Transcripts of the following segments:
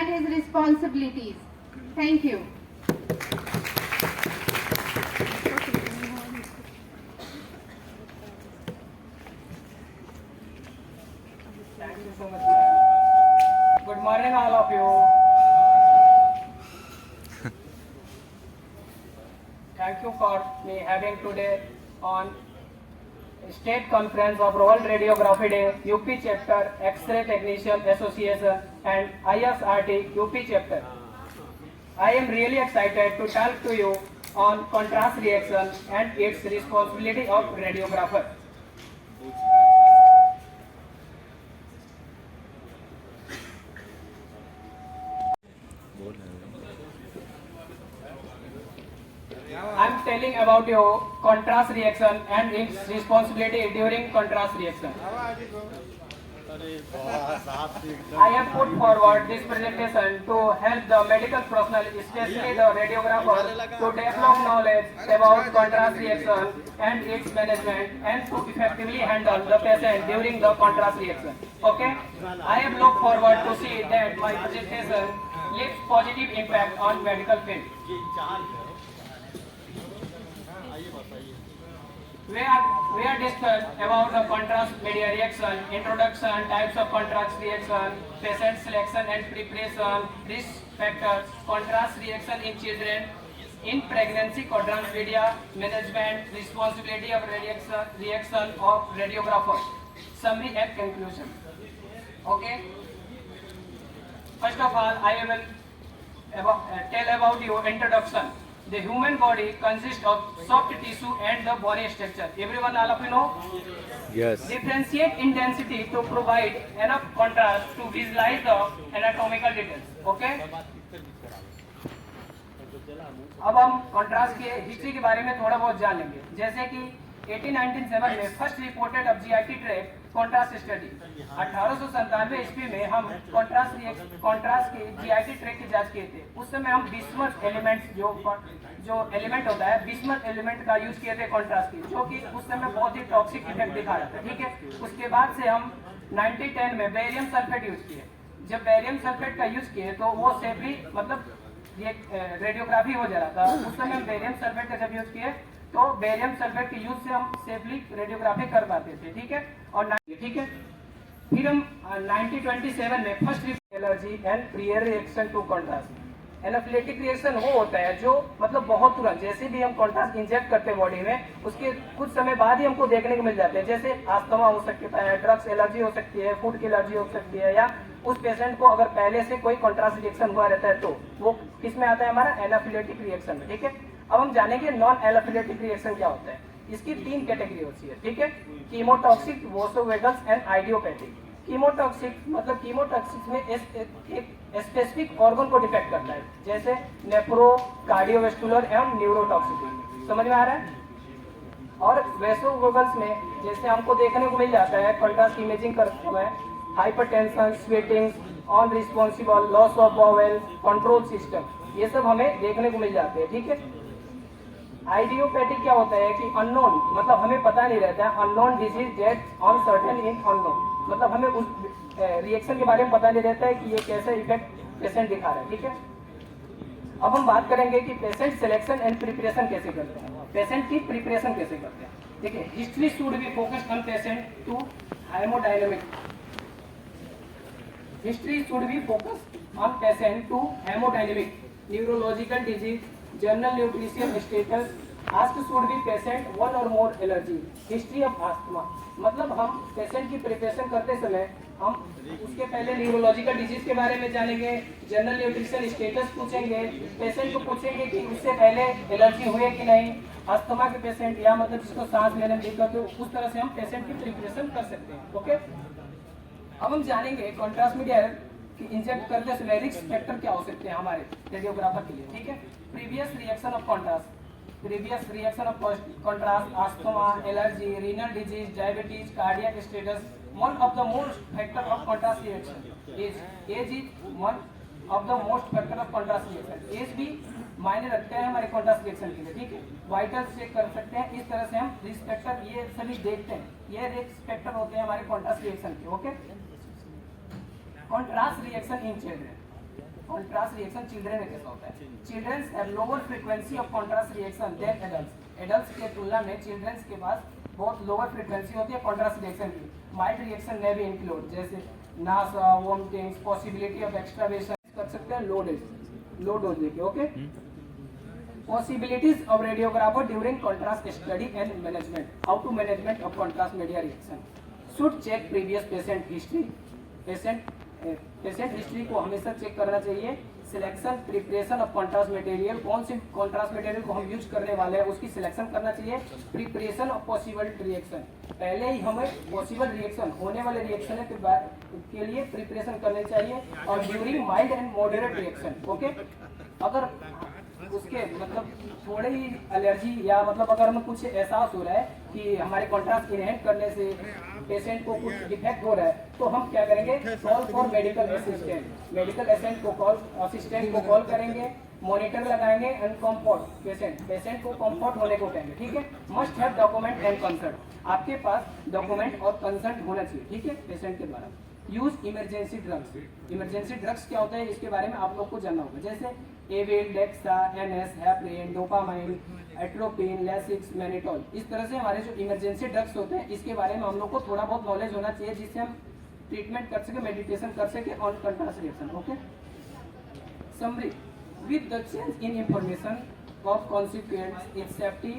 his responsibilities. Thank you. Thank you so much. Good morning, all of you. Thank you for me having today on State Conference of World Radiography Day, UP Chapter, X-Ray Technician Association and ISRT UP Chapter. I am really excited to talk to you on contrast reaction and its responsibility of radiographer. I am telling about your contrast reaction and its responsibility during contrast reaction. I have put forward this presentation to help the medical professional, especially the radiographer, to develop knowledge about contrast reaction and its management and to effectively handle the patient during the contrast reaction. Okay? I have looked forward to see that my presentation leaves positive impact on medical field. We are discussed about the contrast media reaction, introduction, types of contrast reaction, patient selection and preparation, risk factors, contrast reaction in children, in pregnancy, contrast media management, responsibility of reaction of radiographer, summary and conclusion. Okay. First of all, I will tell about your introduction. The human body consists of soft tissue and the bony structure. Everyone, all of you know? Yes. Differentiate in density to provide enough contrast to visualize the anatomical details. Okay? अब हम contrast के history के बारे में थोड़ा बहुत जान लेंगे. जैसे कि 1897 में first reported of GIT track contrast study. 1897 ईस्वी में हम कॉन्ट्रास्ट के जीआईटी ट्रैक की जांच किए थे. उस समय हम बिस्मथ एलिमेंट्स जो एलिमेंट होता है बिस्मथ एलिमेंट का यूज किए थे कॉन्ट्रास्ट की, जो कि उस समय बहुत ही टॉक्सिक इफेक्ट दिखा रहा था. ठीक है. उसके बाद से हम 1910 में बेरियम सल्फेट यूज किए. जब बेरियम सल्फेट का यूज किए तो वो सेफली मतलब ये रेडियोग्राफी हो जा रहा था. उस समय हम बेरियम सल्फेट का जब यूज किए तो बेरियम सल्फेट के यूज से हम सेफली रेडियोग्राफी कर पाते थे. ठीक है. और ठीक है. फिर हम 1927 में first allergy and prior reaction to contrast. Anaphylactic reaction वो होता है जो मतलब बहुत तुरंत जैसे भी हम कॉन्ट्रास्ट इंजेक्ट करते हैं बॉडी में उसके कुछ समय बाद ही हमको देखने को मिल जाते हैं. जैसे अस्थमा हो सकता है, ड्रग्स एलर्जी हो सकती है, फूड की एलर्जी हो सकती है, या उस पेशेंट को अगर पहले से कोई कॉन्ट्रास्ट रिएक्शन हुआ रहता है तो वो किसमें आता है हमारा एनाफिलेटिक रिएक्शन में. ठीक है. अब हम जानेंगे नॉन एनाफिलेटिक रिएक्शन क्या होता है. इसकी 3 कैटेगरी होती है. ठीक है. कीमोटॉक्सिक, वोसोवेगल्स एंड आइडियोपैथिक. कीमोटॉक्सिक मतलब कीमोटॉक्सिक में एक स्पेसिफिक ऑर्गन को डिफेक्ट करता है, जैसे नेफ्रो, कार्डियोवेस्कुलर एवं न्यूरोटॉक्सिसिटी. समझ में आ रहा है. और वोसोवेगल्स में जैसे हमको देखने को मिल जाता है कॉन्ट्रास्ट इमेजिंग करते हुए hypertension, sweating, on responsible, loss of bowel, control system, ये सब हमें देखने को मिल जाते हैं. ठीक है. आइडियोपैथिक क्या होता है कि अननोन मतलब हमें पता नहीं रहता है. Unknown disease death on certain in unknown मतलब हमें उस रिएक्शन के बारे में पता नहीं रहता है कि ये कैसा इफेक्ट पेशेंट दिखा रहा है. ठीक है. अब हम बात करेंगे कि पेशेंट सिलेक्शन एंड प्रिपरेशन कैसे करते हैं, पेशेंट की प्रिपरेशन कैसे करते हैं. देखिए, history should be focused on patient to haemodynamic. History should be focused on patient to haemodynamic, neurological disease, general nutrition status. Ask should be patient one or more allergy, history of asthma. मतलब हम patient की preparation करते समय हम उसके पहले neurological disease के बारे में जानेंगे, जनरल न्यूट्रिशन स्टेटस पूछेंगे, पेशेंट को पूछेंगे कि उससे पहले एलर्जी हुए कि नहीं, अस्थमा के पेशेंट या मतलब जिसको सांस लेने में दिक्कत हो, उस तरह से हम पेशेंट की प्रिपरेशन कर सकते हैं. ओके. अब हम जानेंगे कॉन्ट्रास्ट मीडिया कि इंजेक्ट करते समय रिस्क फैक्टर क्या हो सकते हैं हमारे रेडियोग्राफर के लिए. ठीक है. Previous reaction of contrast, previous reaction of contrast, asthma, allergy, renal disease, diabetes, cardiac status. One of the most factor of contrast reaction is age is one of the most factor of contrast reaction. age भी मायने रखते हैं हमारे contrast reaction के लिए. ठीक है. Vitals check कर सकते हैं. इस तरह से हम रिस्क फैक्टर ये सभी देखते हैं. ये रिस्क फैक्टर होते हैं हमारे contrast reaction के. Okay. contrast reaction in children. Contrast reaction children में कैसा होता है। Childrens have lower frequency of contrast reaction than adults. Adults के तुलना में चिल्ड्रंस के पास बहुत लोअर फ्रीक्वेंसी होती है कॉन्ट्रास्ट रिएक्शन की। माइल्ड रिएक्शन में भी इंक्लूड जैसे नासा, वोमिटिंग, पॉसिबिलिटी ऑफ एक्स्ट्रावेशन कर सकते हैं लो डोज लेके। Okay, possibilities of radiographer during contrast study and management. How to management of contrast media reaction? Should check previous patient history. Patient history को हमेशा check करना चाहिए। Selection preparation of contrast material, कौन सी contrast material को हम use करने वाले हैं उसकी सिलेक्शन करना चाहिए। प्रिपरेशन ऑफ पॉसिबल रिएक्शन, पहले ही हमें पॉसिबल रिएक्शन होने वाले रिएक्शन के लिए प्रिपरेशन करनी चाहिए। और during mild and moderate reaction, okay, अगर उसके मतलब थोड़े ही एलर्जी या मतलब अगर हमें कुछ एहसास हो रहा है कि हमारे कॉन्ट्रास्ट इनहेंट करने से पेशेंट को कुछ डिफेक्ट हो रहा है, तो हम क्या करेंगे, call for medical assistant. Medical assistant को कॉल करेंगे, मॉनिटर लगाएंगे एंड कंफर्ट पेशेंट को कंफर्ट होने को कहेंगे। ठीक है, must have document and concert, आपके पास डॉक्यूमेंट और कंसर्ट होना चाहिए। ठीक है, पेशेंट के द्वारा। Use emergency drugs. Emergency drugs क्या होता है इसके बारे में आप लोग को जानना होगा, जैसे Avil, Dexa, NS, heparin, dopamine, atropine, Lasix, mannitol. इस तरह से हमारे जो इमरजेंसी ड्रग्स होते हैं इसके बारे में हम लोग को थोड़ा बहुत नॉलेज होना चाहिए, जिससे हम ट्रीटमेंट कर सके, मेडिटेशन कर सके on contrast reaction. Okay, summary with the change in information of consequence in safety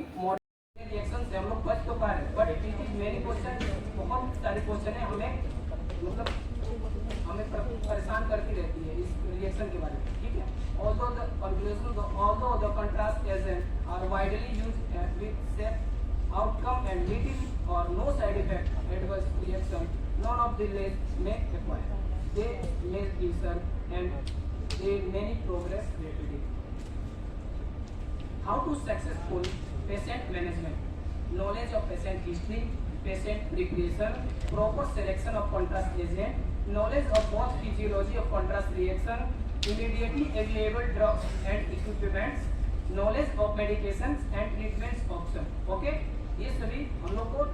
reaction से हम लोग बच तो पा रहे हैं, but it is many question, बहुत सारे क्वेश्चन है हमें मतलब हमें परेशान करती रहती है इस रिएक्शन के बारे में। ठीक है, although the contrast agents are widely used with safe outcome and little or no side effect adverse reaction, none of the labs may acquire. They may research and they many progress rapidly. How to successful patient management? Knowledge of patient history, patient preparation, proper selection of contrast agent, knowledge of both physiology of contrast reaction, immediately available drugs and equipments, knowledge of medications and treatments option. Okay, ये सभी हम लोग को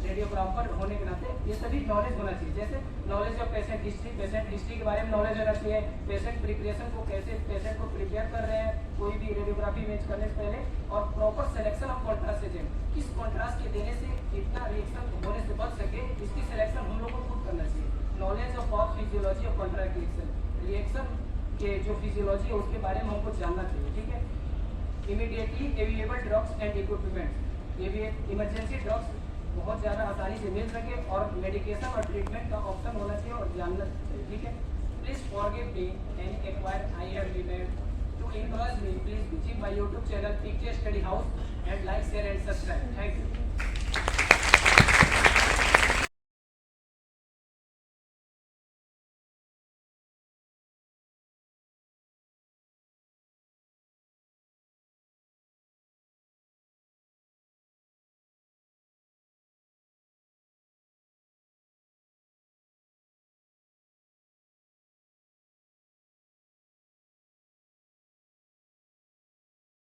radiographer होने के नाते ये सभी नॉलेज होना चाहिए। जैसे नॉलेज ऑफ पेशेंट हिस्ट्री के बारे में नॉलेज होना चाहिए, पेशेंट प्रिपरेशन को कैसे पेशेंट को प्रिपेयर कर रहे हैं कोई भी रेडियोग्राफी इमेज करने से पहले, और proper selection of contrast agent, किस कॉन्ट्रास्ट के देने से कितना रिएक्शन होने से बच सके इसकी सिलेक्शन हम लोग को खुद करना चाहिए। Knowledge of physiology of contrast reaction के जो फिजियोलॉजी है उसके बारे में हमको जानना चाहिए। ठीक है, immediately available drugs and equipments, emergency drugs बहुत ज़्यादा आसानी से मिल सके और मेडिकेशन और ट्रीटमेंट का ऑप्शन होना चाहिए और जानना चाहिए। ठीक है, please forgive me any acquired I have remade to encourage me, please visit my YouTube channel PK Study House and like, share and subscribe. Thank you.